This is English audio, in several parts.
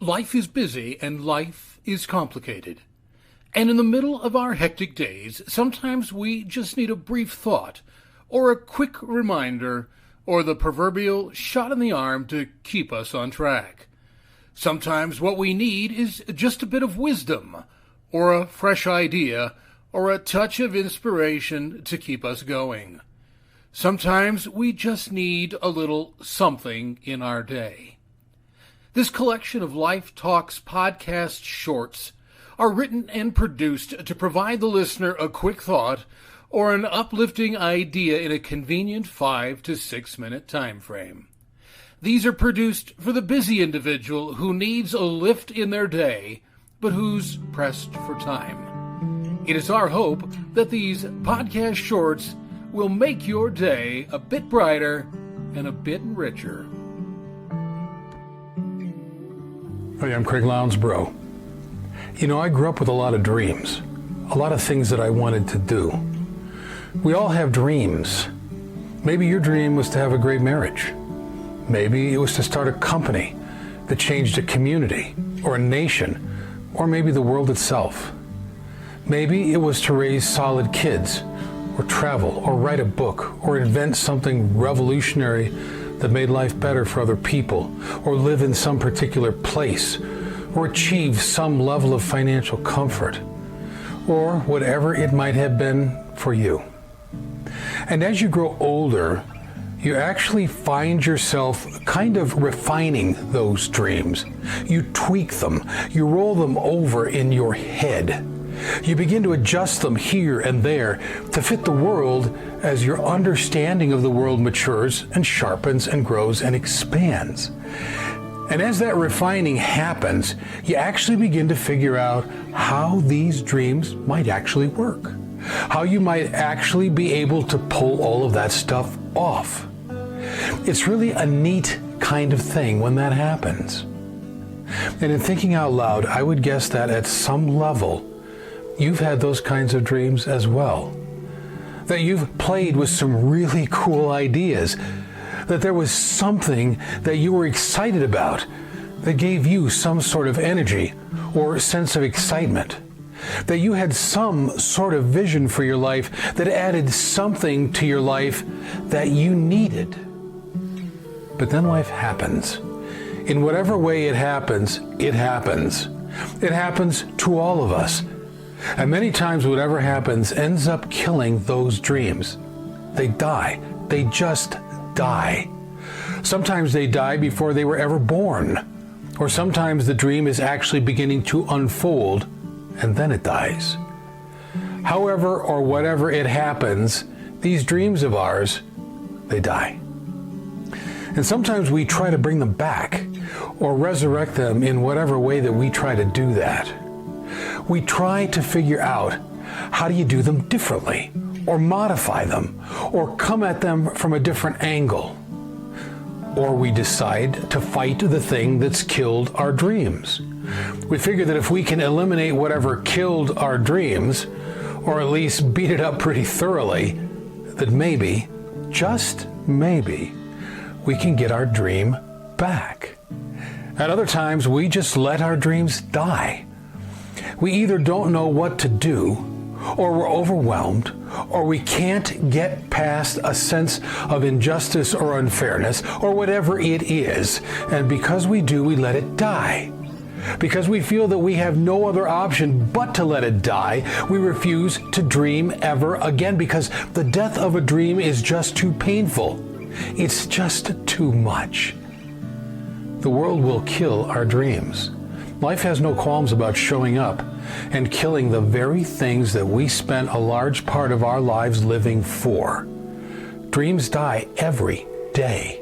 Life is busy and life is complicated. And in the middle of our hectic days, sometimes we just need a brief thought, or a quick reminder, or the proverbial shot in the arm to keep us on track. Sometimes what we need is just a bit of wisdom, or a fresh idea, or a touch of inspiration to keep us going. Sometimes we just need a little something in our day. This collection of Life Talks podcast shorts are written and produced to provide the listener a quick thought or an uplifting idea in a convenient 5 to 6 minute time frame. These are produced for the busy individual who needs a lift in their day, but who's pressed for time. It is our hope that these podcast shorts will make your day a bit brighter and a bit richer. Hey, I'm Craig Lounsborough. You know, I grew up with a lot of dreams, a lot of things that I wanted to do. We all have dreams. Maybe your dream was to have a great marriage. Maybe it was to start a company that changed a community or a nation, or maybe the world itself. Maybe it was to raise solid kids, or travel, or write a book, or invent something revolutionary that made life better for other people, or live in some particular place, or achieve some level of financial comfort, or whatever it might have been for you. And as you grow older, you actually find yourself kind of refining those dreams. You tweak them, you roll them over in your head. You begin to adjust them here and there to fit the world as your understanding of the world matures and sharpens and grows and expands. And as that refining happens, you actually begin to figure out how these dreams might actually work, how you might actually be able to pull all of that stuff off. It's really a neat kind of thing when that happens. And in thinking out loud, I would guess that at some level, you've had those kinds of dreams as well. That you've played with some really cool ideas. That there was something that you were excited about that gave you some sort of energy or sense of excitement. That you had some sort of vision for your life that added something to your life that you needed. But then life happens. In whatever way it happens, it happens. It happens to all of us. And many times whatever happens ends up killing those dreams. They die. They just die. Sometimes they die before they were ever born. Or sometimes the dream is actually beginning to unfold and then it dies. However or whatever it happens, these dreams of ours, they die. And sometimes we try to bring them back or resurrect them in whatever way that we try to do that. We try to figure out how do you do them differently, or modify them, or come at them from a different angle. Or we decide to fight the thing that's killed our dreams. We figure that if we can eliminate whatever killed our dreams, or at least beat it up pretty thoroughly, that maybe, just maybe, we can get our dream back. At other times, we just let our dreams die. We either don't know what to do, or we're overwhelmed, or we can't get past a sense of injustice or unfairness, or whatever it is. And because we do, we let it die. Because we feel that we have no other option but to let it die, we refuse to dream ever again, because the death of a dream is just too painful. It's just too much. The world will kill our dreams. Life has no qualms about showing up and killing the very things that we spent a large part of our lives living for. Dreams die every day.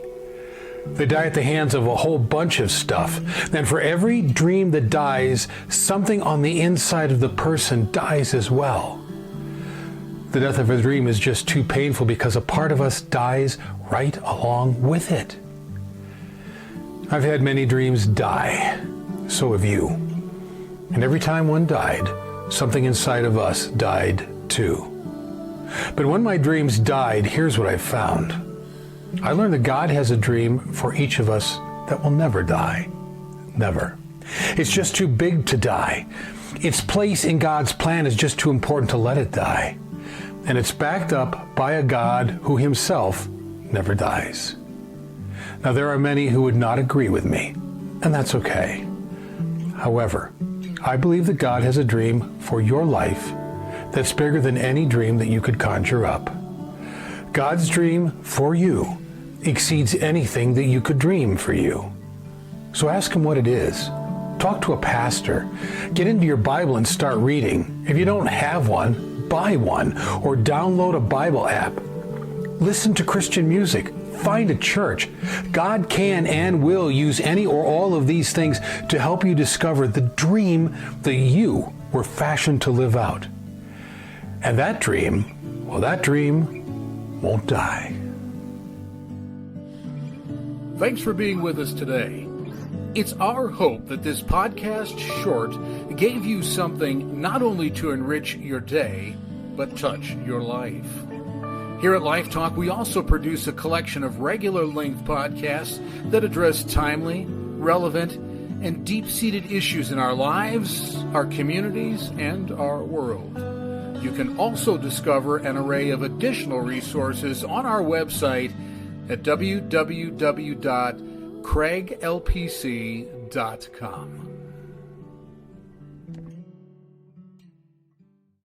They die at the hands of a whole bunch of stuff. And for every dream that dies, something on the inside of the person dies as well. The death of a dream is just too painful because a part of us dies right along with it. I've had many dreams die. So have you. And every time one died, something inside of us died too. But when my dreams died, here's what I found. I learned that God has a dream for each of us that will never die. Never. It's just too big to die. Its place in God's plan is just too important to let it die. And it's backed up by a God who himself never dies. Now, there are many who would not agree with me, and that's okay. However, I believe that God has a dream for your life that's bigger than any dream that you could conjure up. God's dream for you exceeds anything that you could dream for you. So ask him what it is. Talk to a pastor. Get into your Bible and start reading. If you don't have one, buy one or download a Bible app. Listen to Christian music. Find a church. God can and will use any or all of these things to help you discover the dream that you were fashioned to live out. And that dream won't die. Thanks for being with us today. It's our hope that this podcast short gave you something not only to enrich your day, but touch your life. Here at Life Talk, we also produce a collection of regular-length podcasts that address timely, relevant, and deep-seated issues in our lives, our communities, and our world. You can also discover an array of additional resources on our website at www.craiglpc.com.